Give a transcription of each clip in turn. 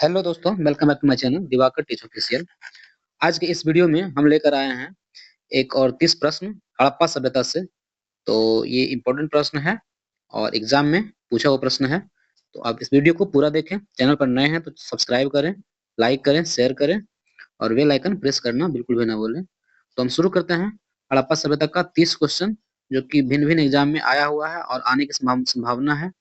Hello दोस्तों, welcome back to my channel Divakar teach official. आज के इस वीडियो में हम लेकर आए हैं एक और 30 प्रश्न हड़प्पा सभ्यता से। तो ये इम्पोर्टेंट प्रश्न है और एग्जाम में पूछा हुआ प्रश्न है। तो आप इस वीडियो को पूरा देखें। चैनल पर नए हैं तो सब्सक्राइब करें, लाइक करें, शेयर करें और बेल आइकन प्रेस करना बिल्कुल भी ना भूलें। तो हम शुरू करते हैं हड़प्पा सभ्यता का 30 क्वेश्चन, जो कि भिन्न भिन्न एग्जाम में आया हुआ है और आने की संभावना है।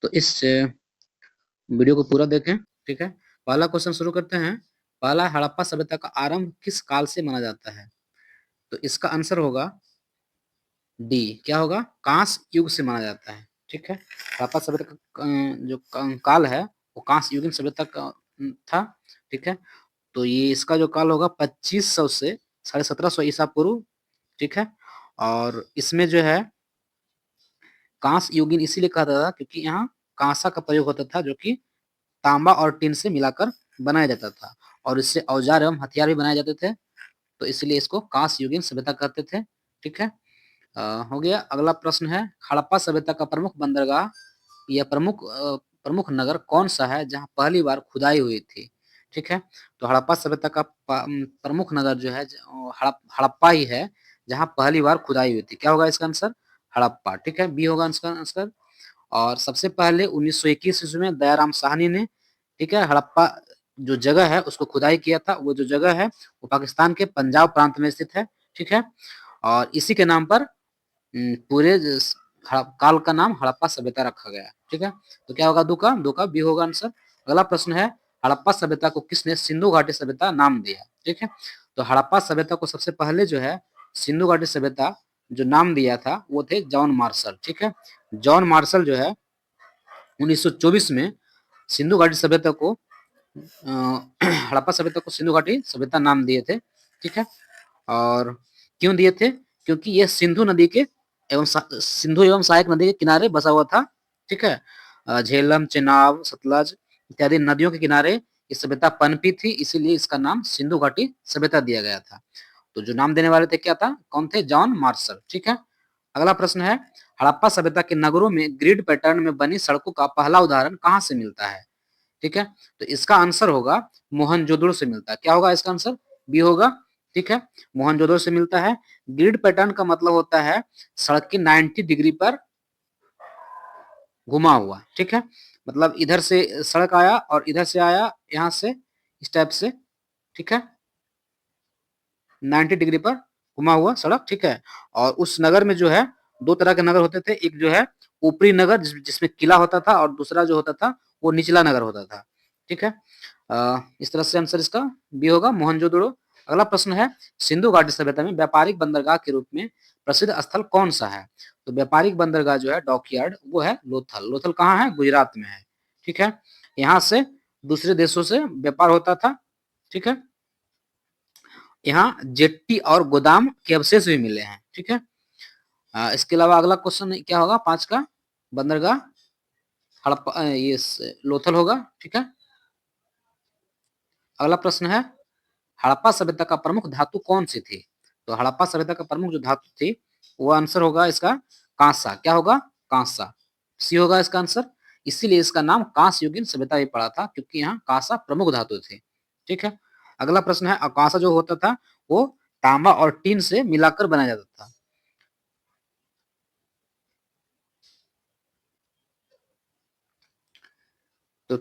तो इस वीडियो को पूरा देखें। ठीक है, पहला क्वेश्चन शुरू करते हैं। पहला, हड़प्पा सभ्यता का आरंभ किस काल से माना जाता है? तो इसका आंसर होगा डी। क्या होगा? कांस्य युग से माना जाता है। ठीक है, हड़प्पा सभ्यता का जो काल है वो कांस्य युगीन सभ्यता का था। ठीक है, तो ये इसका जो काल होगा 2500 से 1750 ईसा पूर्व। ठीक है, और इसमें जो है कांस्य युगीन इसीलिए कहा जाता था क्योंकि यहाँ कांसा का प्रयोग होता था, जो कि तांबा और टिन से मिलाकर बनाया जाता था और इससे औजार एवं हथियार भी बनाए जाते थे। तो इसलिए इसको कांस्य युगीन सभ्यता कहते थे। ठीक है, हो गया। अगला प्रश्न है, हड़प्पा सभ्यता का प्रमुख बंदरगाह या प्रमुख नगर कौन सा है जहां पहली बार खुदाई हुई थी? ठीक है, तो हड़प्पा सभ्यता का प्रमुख नगर जो है हड़प्पा ही है, जहां पहली बार खुदाई हुई थी। क्या होगा इसका आंसर? हड़प्पा। ठीक है, बी होगा इसका आंसर। और सबसे पहले 1921 ईस्वी में दयाराम साहनी ने, ठीक है, हड़प्पा जो जगह है उसको खुदाई किया था। वो जो जगह है वो पाकिस्तान के पंजाब प्रांत में स्थित है। ठीक है, और इसी के नाम पर पूरे काल का नाम हड़प्पा सभ्यता रखा गया। ठीक है, तो क्या होगा? दो का बी होगा आंसर। अगला प्रश्न है, हड़प्पा सभ्यता को किसने सिंधु घाटी सभ्यता नाम दिया? ठीक है, तो हड़प्पा सभ्यता को सबसे पहले जो है सिंधु घाटी सभ्यता जो नाम दिया था वो थे जॉन मार्शल। ठीक है, जॉन मार्शल जो है 1924 में सिंधु घाटी सभ्यता को हड़प्पा सभ्यता को सिंधु घाटी सभ्यता नाम दिए थे। ठीक है, और क्यों दिए थे? क्योंकि यह सिंधु नदी के सिंधु एवं सहायक नदी के किनारे बसा हुआ था। ठीक है, झेलम, चेनाब, सतलज इत्यादि नदियों के किनारे ये सभ्यता पनपी थी, इसीलिए इसका नाम सिंधु घाटी सभ्यता दिया गया था। तो जो नाम देने वाले थे क्या था? कौन थे? John Marshall. ठीक है, अगला प्रश्न है, हड़प्पा सभ्यता के नगरों में ग्रिड पैटर्न में बनी सड़कों का पहला उदाहरण कहां से मिलता है? ठीक है, तो इसका आंसर होगा मोहनजोदड़ो से मिलता है। क्या होगा इसका आंसर? बी होगा। ठीक है, मोहनजोदड़ो से मिलता है। ग्रिड पैटर्न का मतलब होता है सड़क की 90 डिग्री पर घुमा हुआ। ठीक है, मतलब इधर से सड़क आया और इधर से आया, यहां से इस टाइप से। ठीक है, 90 डिग्री पर घुमा हुआ सड़क। ठीक है, और उस नगर में जो है दो तरह के नगर होते थे। एक जो है ऊपरी नगर जिसमें किला होता था, और दूसरा जो होता था वो निचला नगर होता था। ठीक है, इस तरह से आंसर इसका बी होगा, मोहनजोदड़ो। अगला प्रश्न है, सिंधु घाटी सभ्यता में व्यापारिक बंदरगाह के रूप में प्रसिद्ध स्थल कौन सा है? तो व्यापारिक बंदरगाह जो है डॉकयार्ड वो है लोथल। लोथल कहाँ है? गुजरात में है। ठीक है, यहाँ से दूसरे देशों से व्यापार होता था। ठीक है, यहाँ जेट्टी और गोदाम के अवशेष भी मिले हैं। ठीक है, इसके अलावा अगला क्वेश्चन क्या होगा? 5 का, बंदरगाह हड़प्पा ये लोथल होगा। ठीक है, अगला प्रश्न है, हड़प्पा सभ्यता का प्रमुख धातु कौन सी थी? तो हड़प्पा सभ्यता का प्रमुख जो धातु थी वो आंसर होगा इसका कांसा। क्या होगा? कांसा। सी होगा इसका आंसर। इसीलिए इसका नाम कांस्य युगीन सभ्यता भी पड़ा था, क्योंकि यहाँ कांसा प्रमुख धातु थी। ठीक है, अगला प्रश्न है, कांसा जो होता था वो तांबा और टीन से मिलाकर बनाया जाता था। तो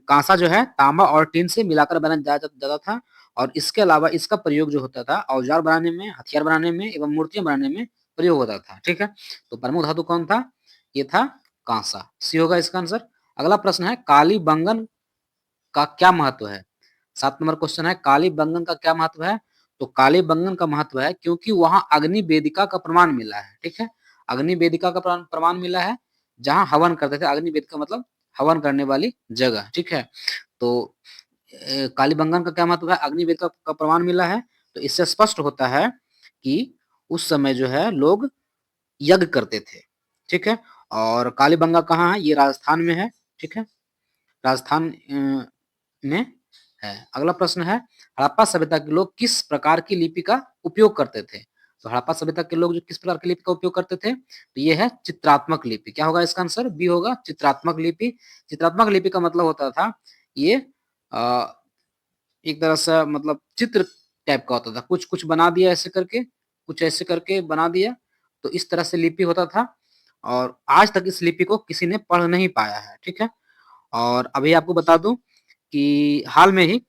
कांसा जो है तांबा और टीन से मिलाकर बनाया जाता था, और इसके अलावा इसका प्रयोग जो होता था औजार बनाने में, हथियार बनाने में एवं मूर्तियां बनाने में प्रयोग होता था। ठीक है, तो प्रमुख धातु कौन था? ये था कांसा। सी होगा इसका आंसर। अगला प्रश्न है, काली बंगन का क्या महत्व है? 7 नंबर क्वेश्चन है, काली बंगन का क्या महत्व है? तो काली बंगन का महत्व है क्योंकि वहां अग्नि वेदिका का प्रमाण मिला है। ठीक है, अग्नि वेदिका का प्रमाण मिला है, जहां हवन करते थे। अग्नि वेदिका मतलब हवन करने वाली जगह। ठीक है, तो काली बंगन का क्या महत्व है? अग्नि वेदिका का प्रमाण मिला है। तो इससे स्पष्ट होता है कि उस समय जो है लोग यज्ञ करते थे। ठीक है, और कालीबंगा कहाँ है? ये राजस्थान में है। ठीक है, राजस्थान में है। अगला प्रश्न है, हड़प्पा सभ्यता के लोग किस प्रकार की लिपि का उपयोग करते थे? तो हड़प्पा सभ्यता के लोग जो किस प्रकार की लिपि का उपयोग करते थे, तो ये है चित्रात्मक लिपि। क्या होगा इसका आंसर? बी होगा, चित्रात्मक लिपि। चित्रात्मक लिपि का मतलब होता था ये एक तरह से मतलब चित्र टाइप का होता था, कुछ बना दिया ऐसे करके, कुछ ऐसे करके बना दिया, तो इस तरह से लिपि होता था और आज तक इस लिपि को किसी ने पढ़ नहीं पाया है, ठीक है। और अभी आपको बता दूं कि हाल में ही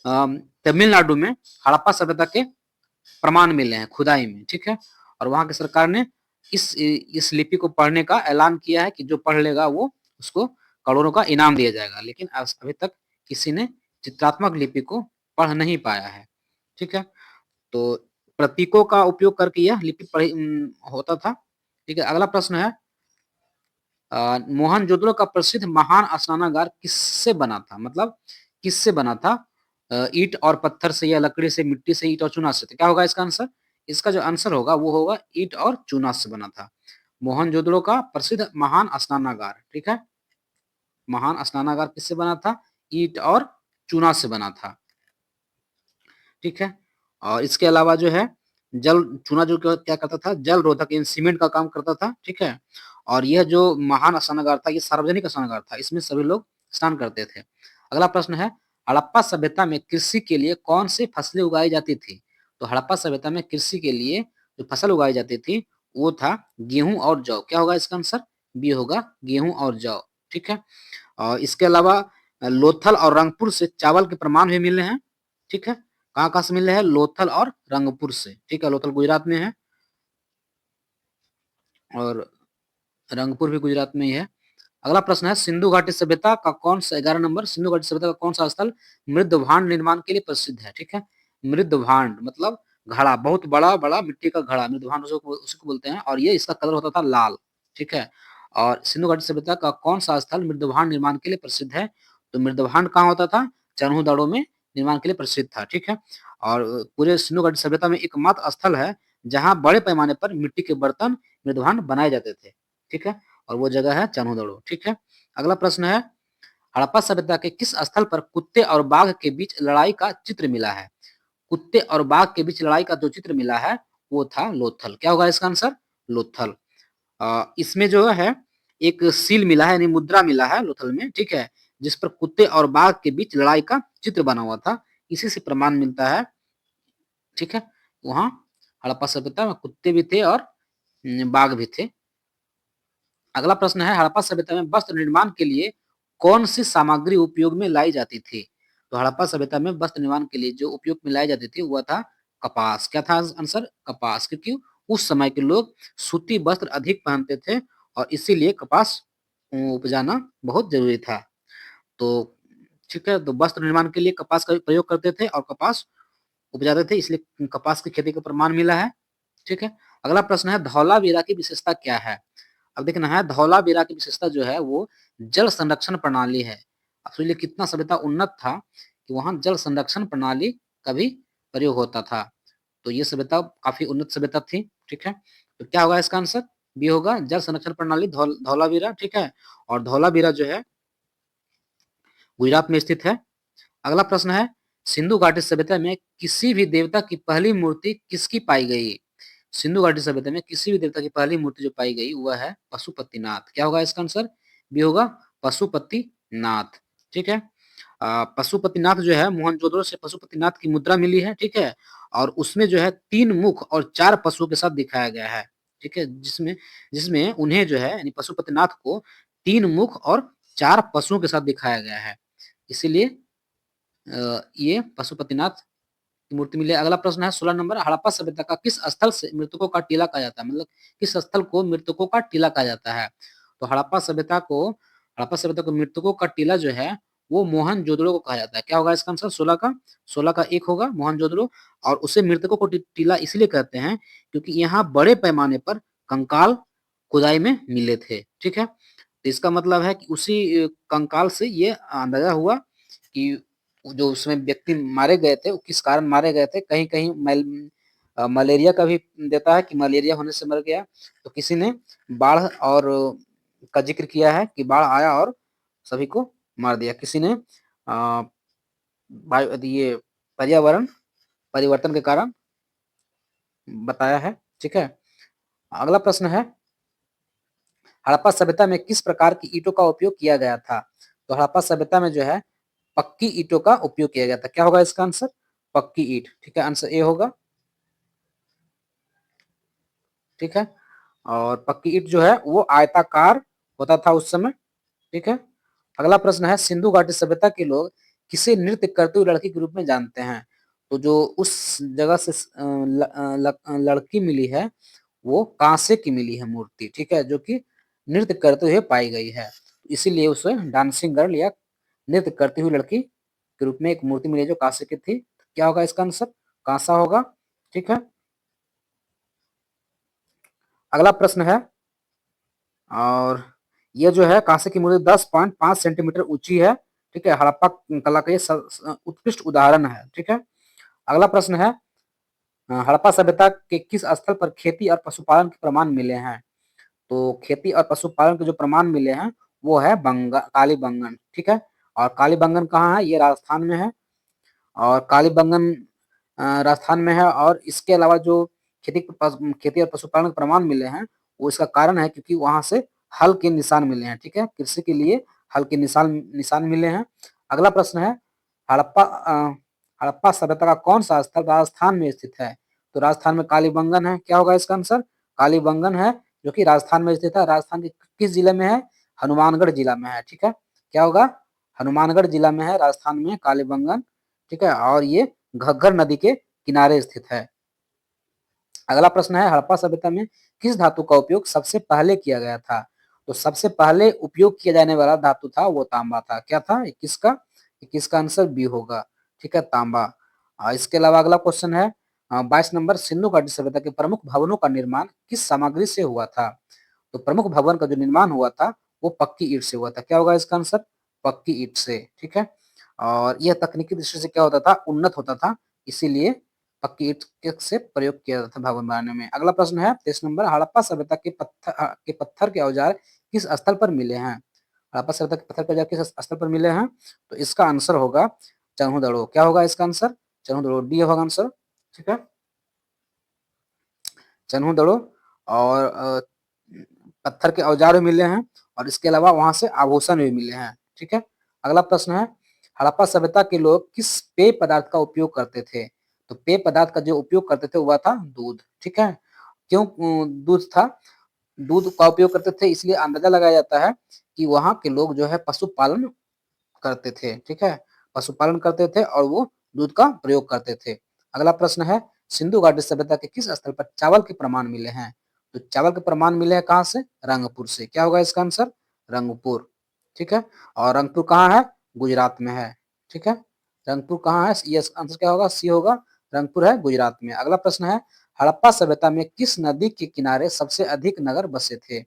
तमिलनाडु में हड़प्पा सभ्यता के प्रमाण मिले हैं खुदाई में, ठीक है। और वहां की सरकार ने इस लिपि को पढ़ने का ऐलान किया है कि जो पढ़ लेगा वो उसको करोड़ों का इनाम दिया जाएगा, लेकिन अभी तक किसी ने चित्रात्मक लिपि को पढ़ नहीं पाया है, ठीक है। तो प्रतीकों का उपयोग करके यह लिपि होता था, ठीक है। अगला प्रश्न है मोहनजोदड़ो का प्रसिद्ध महान स्नानागार किससे बना था, मतलब किससे बना था? ईंट और पत्थर से या लकड़ी से, मिट्टी से, ईंट और चूना से? तो क्या होगा इसका आंसर? इसका जो आंसर होगा वो होगा ईंट और चूना से बना था। मोहनजोदड़ो का प्रसिद्ध महान स्नानागार, ठीक है। महान स्नानागार किससे बना था? ईंट और चूना से बना था, ठीक है। और इसके अलावा जो है जल चूना जो क्या करता था, जल रोधक इन सीमेंट का काम करता था, ठीक है। और यह जो महान स्नानागार था ये सार्वजनिक स्नानागार था, इसमें सभी लोग स्नान करते थे। अगला प्रश्न है हड़प्पा सभ्यता में कृषि के लिए कौन सी फसलें उगाई जाती थी? तो हड़प्पा सभ्यता में कृषि के लिए जो फसल उगाई जाती थी वो था गेहूं और जौ। क्या होगा इसका आंसर? बी होगा गेहूं और जौ, ठीक है। और इसके अलावा लोथल और रंगपुर से चावल के प्रमाण भी मिले हैं, ठीक है। कहाँ कहाँ से मिले हैं? लोथल और रंगपुर से, ठीक है। लोथल गुजरात में है और रंगपुर भी गुजरात में ही है। अगला प्रश्न है सिंधु घाटी सभ्यता का कौन सा 11 नंबर, सिंधु घाटी सभ्यता का कौन सा स्थल मृद भांड निर्माण के लिए प्रसिद्ध है? ठीक है। मृद भांड मतलब घड़ा, बहुत बड़ा बड़ा मिट्टी का घड़ा, मृद भांड उसको बोलते हैं और ये इसका कलर होता था लाल, ठीक है। और सिंधु घाटी सभ्यता का कौन सा स्थल मृद भांड निर्माण के लिए प्रसिद्ध है? तो मृद भांड कहाँ होता था? चन्हू दड़ो में निर्माण के लिए प्रसिद्ध था, ठीक है। और पूरे सिंधु घाटी सभ्यता में एकमात्र स्थल है जहाँ बड़े पैमाने पर मिट्टी के बर्तन मृद भांड बनाए जाते थे, ठीक है। और वो जगह है चन्हू, ठीक है। अगला प्रश्न है हड़प्पा सभ्यता के किस स्थल पर कुत्ते और बाघ के बीच लड़ाई का चित्र मिला है? कुत्ते और बाघ के बीच लड़ाई का जो चित्र मिला है वो था लोथल। क्या होगा इसका आंसर? लोथल। इसमें जो है एक सील मिला है यानी मुद्रा मिला है लोथल में, ठीक है, जिस पर कुत्ते और बाघ के बीच लड़ाई का चित्र बना हुआ था, इसी से प्रमाण मिलता है, ठीक है। वहां हड़प्पा सभ्यता में कुत्ते भी थे और बाघ भी थे। अगला प्रश्न है हड़प्पा सभ्यता में वस्त्र निर्माण के लिए कौन सी सामग्री उपयोग में लाई जाती थी? तो हड़प्पा सभ्यता में वस्त्र निर्माण के लिए जो उपयोग में लाई जाती थी वह था कपास। क्या था आंसर? कपास, क्योंकि उस समय के लोग सूती वस्त्र अधिक पहनते थे और इसीलिए कपास उपजाना बहुत जरूरी था। तो ठीक है, तो वस्त्र निर्माण के लिए कपास का प्रयोग करते थे और कपास उपजाते थे, इसलिए कपास की खेती का प्रमाण मिला है, ठीक है। अगला प्रश्न है धौलावीरा की विशेषता क्या है? अब देखना है धौलावीरा की विशेषता जो है वो जल संरक्षण प्रणाली है। अब सोचिए कितना सभ्यता उन्नत था कि वहां जल संरक्षण प्रणाली का भी प्रयोग होता था। तो ये सभ्यता काफी उन्नत सभ्यता थी, ठीक है। तो क्या होगा इसका आंसर? बी होगा जल संरक्षण प्रणाली धौलावीरा, ठीक है। और धौलावीरा जो है गुजरात में स्थित है। अगला प्रश्न है सिंधु घाटी सभ्यता में किसी भी देवता की पहली मूर्ति किसकी पाई गई? सिंधु घाटी सभ्यता में किसी भी देवता की पहली मूर्ति जो पाई गई वह है पशुपतिनाथ। क्या होगा इसका आंसर? बी होगा पशुपतिनाथ, ठीक है। पशुपतिनाथ जो है मोहनजोदड़ो से पशुपतिनाथ की मुद्रा मिली है, ठीक है। और उसमें जो है 3 मुख और 4 पशुओं के साथ दिखाया गया है, ठीक है, जिसमें जिसमें उन्हें जो है यानी पशुपतिनाथ को 3 मुख और 4 पशुओं के साथ दिखाया गया है, इसीलिए ये पशुपतिनाथ की मूर्ति मिली है। अगला प्रश्न है 16 नंबर हड़प्पा सभ्यता का किस स्थल से मृतकों का टीला कहा जाता है, मतलब किस स्थल को मृतकों का टीला कहा जाता है? तो हड़प्पा सभ्यता को मृतकों का टीला जो है वो मोहनजोदड़ो को कहा जाता है। क्या होगा इसका आंसर? 16 का एक होगा मोहनजोदड़ो। और उसे मृतकों को टीला इसलिए कहते हैं क्योंकि यहाँ बड़े पैमाने पर कंकाल खुदाई में मिले थे, ठीक है। तो इसका मतलब है कि उसी कंकाल से ये अंदाजा हुआ कि जो उसमें व्यक्ति मारे गए थे वो किस कारण मारे गए थे। कहीं कहीं मलेरिया का भी देता है कि मलेरिया होने से मर गया, तो किसी ने बाढ़ और का जिक्र किया है कि बाढ़ आया और सभी को मार दिया। किसी ने ये पर्यावरण परिवर्तन के कारण बताया है, ठीक है। अगला प्रश्न है हड़प्पा सभ्यता में किस प्रकार की ईंटों का उपयोग किया गया था? तो हड़प्पा सभ्यता में जो है पक्की ईंटों का उपयोग किया गया था। क्या होगा इसका आंसर? पक्की ईंट। ठीक है, आंसर ए होगा। ठीक है, और पक्की ईंट जो है वो आयताकार होता था उस समय। ठीक है, अगला प्रश्न है, सिंधु घाटी सभ्यता के लोग किसे नृत्य करते हुए लड़की के रूप में जानते हैं? तो जो उस जगह से लड़की मिली है वो कांसे की मिली है मूर्ति। ठीक है, जो कि नृत्य करते हुए पाई गई है, इसीलिए उसे डांसिंग गर्ल या नृत्य करती हुई लड़की के रूप में एक मूर्ति मिली जो कांसे की थी। क्या होगा इसका आंसर? कांसा होगा। ठीक है, अगला प्रश्न है, और ये जो है कांसे की मूर्ति 10.5 सेंटीमीटर ऊंची है। ठीक है, हड़प्पा कला का ये उत्कृष्ट उदाहरण है। ठीक है, अगला प्रश्न है, हड़प्पा सभ्यता के किस स्थल पर खेती और पशुपालन के प्रमाण मिले हैं? तो खेती और पशुपालन के जो प्रमाण मिले हैं वो है कालीबंगन। ठीक है, और कालीबंगन कहाँ है? ये राजस्थान में है, और कालीबंगन राजस्थान में है। और इसके अलावा जो खेती और पशुपालन के प्रमाण मिले हैं वो इसका कारण है क्योंकि वहां से हल के निशान मिले हैं। ठीक है, कृषि के लिए हल के निशान निशान मिले हैं। अगला प्रश्न है, हड़प्पा सभ्यता का कौन सा स्थल राजस्थान में स्थित है? तो राजस्थान में कालीबंगन है। क्या होगा इसका आंसर? कालीबंगन है, जो कि राजस्थान में स्थित है। राजस्थान के किस जिले में है? हनुमानगढ़ जिला में है। ठीक है, क्या होगा? हनुमानगढ़ जिला में है राजस्थान में कालीबंगन। ठीक है, और ये घग्गर नदी के किनारे स्थित है। अगला प्रश्न है, हड़प्पा सभ्यता में किस धातु का उपयोग सबसे पहले किया गया था? तो सबसे पहले उपयोग किया जाने वाला धातु था वो तांबा था। क्या था? 21 का 21 का आंसर बी होगा। ठीक है, तांबा। इसके अलावा अगला क्वेश्चन है, 22 नंबर, सिंधु घाटी सभ्यता के प्रमुख भवनों का निर्माण किस सामग्री से हुआ था? तो प्रमुख भवन का जो निर्माण हुआ था वो पक्की ईंट से हुआ था। क्या होगा इसका आंसर? पक्की ईंट से। ठीक है, और यह तकनीकी दृष्टि से क्या होता था? उन्नत होता था, इसीलिए पक्की ईंट से प्रयोग किया जाता था भवन बनाने में। अगला प्रश्न है 23 नंबर, हड़प्पा सभ्यता के पत्थर के औजार किस स्थल पर मिले हैं? हड़प्पा सभ्यता के पत्थर के औजार किस स्थल पर मिले हैं? तो इसका आंसर होगा चन्हुदड़ो। क्या होगा इसका आंसर? चन्हुदड़ो, डी होगा आंसर। ठीक है, चन्हुदड़ो, और पत्थर के औजार भी मिले हैं, और इसके अलावा वहां से आभूषण भी मिले हैं। ठीक है, अगला प्रश्न है, हड़प्पा सभ्यता के लोग किस पेय पदार्थ का उपयोग करते थे? तो पेय पदार्थ का जो उपयोग करते थे वह था दूध। ठीक है, क्यों दूध था? दूध का उपयोग करते थे इसलिए अंदाजा लगाया जाता है कि वहां के लोग जो है पशुपालन करते थे। ठीक है, पशुपालन करते थे और वो दूध का प्रयोग करते थे। अगला प्रश्न है, सिंधु घाटी सभ्यता के किस स्थल पर चावल के प्रमाण मिले हैं? तो चावल के प्रमाण मिले हैं कहाँ से? रंगपुर से। क्या होगा इसका आंसर? रंगपुर। ठीक है, और रंगपुर कहाँ है? गुजरात में है। ठीक है, रंगपुर कहाँ है? ये आंसर क्या होगा? सी होगा, रंगपुर है गुजरात में। अगला प्रश्न है, हड़प्पा सभ्यता में किस नदी के किनारे सबसे अधिक नगर बसे थे?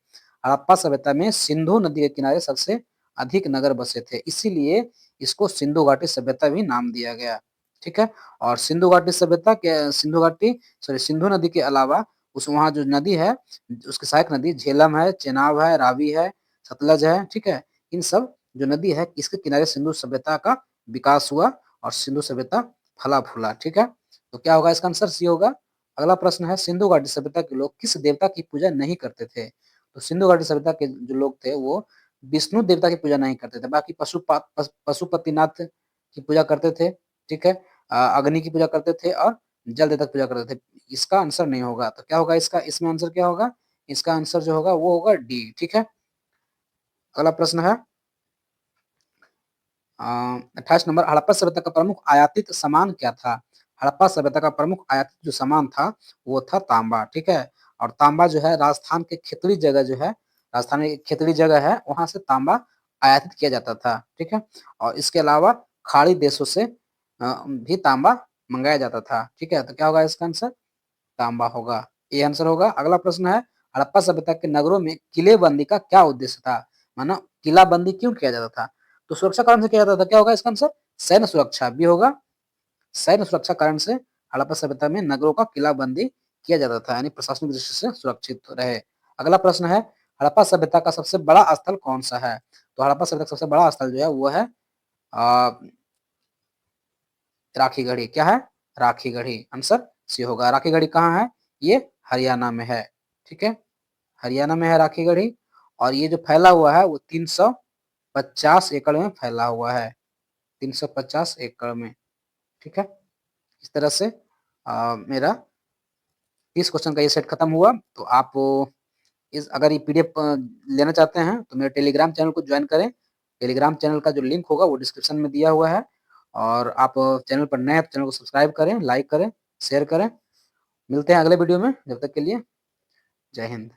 हड़प्पा सभ्यता में सिंधु नदी के किनारे सबसे अधिक नगर बसे थे, इसीलिए इसको सिंधु घाटी सभ्यता भी नाम दिया गया। ठीक है, और सिंधु घाटी सभ्यता के सिंधु नदी के अलावा उस वहाँ जो नदी है उसकी सहायक नदी झेलम है, चेनाब है, रावी है, सतलज है। ठीक है, इन सब जो नदी है इसके किनारे सिंधु सभ्यता का विकास हुआ और सिंधु सभ्यता फला फूला। ठीक है, तो क्या होगा इसका आंसर? सी होगा। अगला प्रश्न है, सिंधु घाटी सभ्यता के लोग किस देवता की पूजा नहीं करते थे? तो सिंधु घाटी सभ्यता के जो लोग थे वो विष्णु देवता की पूजा नहीं करते थे, बाकी पशुपतिनाथ की पूजा करते थे। ठीक है, अग्नि की पूजा करते थे और जल देवता की पूजा करते थे। इसका आंसर नहीं होगा, तो क्या होगा इसका? इसमें आंसर क्या होगा? इसका आंसर जो होगा वो होगा डी। ठीक है, अगला प्रश्न है, 28 नंबर, हड़प्पा सभ्यता का प्रमुख आयातित सामान क्या था? हड़प्पा सभ्यता का प्रमुख आयातित जो सामान था वो था तांबा। ठीक है, और तांबा जो है राजस्थान के खेतड़ी जगह जो है, राजस्थान में एक खेतड़ी जगह है वहां से तांबा आयातित किया जाता था। ठीक है, और इसके अलावा खाड़ी देशों से भी तांबा मंगाया जाता था। ठीक है, तो क्या होगा इसका आंसर? तांबा होगा, ये आंसर होगा। अगला प्रश्न है, हड़प्पा सभ्यता के नगरों में किलेबंदी का क्या उद्देश्य था? माना किलाबंदी क्यों किया जाता था? तो सुरक्षा कारण से किया जाता था। क्या होगा इसका आंसर? सैन्य सुरक्षा भी होगा। सैन्य सुरक्षा कारण से हड़प्पा सभ्यता में नगरों का किलाबंदी किया जाता था, यानी प्रशासनिक दृष्टि से सुरक्षित रहे। अगला प्रश्न है, हड़प्पा सभ्यता का सबसे बड़ा स्थल कौन सा है? तो हड़प्पा सभ्यता का सबसे बड़ा स्थल जो है वो है राखीगढ़ी। क्या है? राखीगढ़ी, आंसर सी होगा। राखीगढ़ी कहाँ है? ये हरियाणा में है। ठीक है, हरियाणा में है राखीगढ़ी, और ये जो फैला हुआ है वो 350 एकड़ में फैला हुआ है। 350 एकड़ में। ठीक है, इस तरह से मेरा 30 क्वेश्चन का ये सेट खत्म हुआ। तो आप इस अगर ये पीडीएफ लेना चाहते हैं तो मेरे टेलीग्राम चैनल को ज्वाइन करें। टेलीग्राम चैनल का जो लिंक होगा वो डिस्क्रिप्शन में दिया हुआ है। और आप चैनल पर नए हैं तो चैनल को सब्सक्राइब करें, लाइक करें, शेयर करें। मिलते हैं अगले वीडियो में, जब तक के लिए जय हिंद।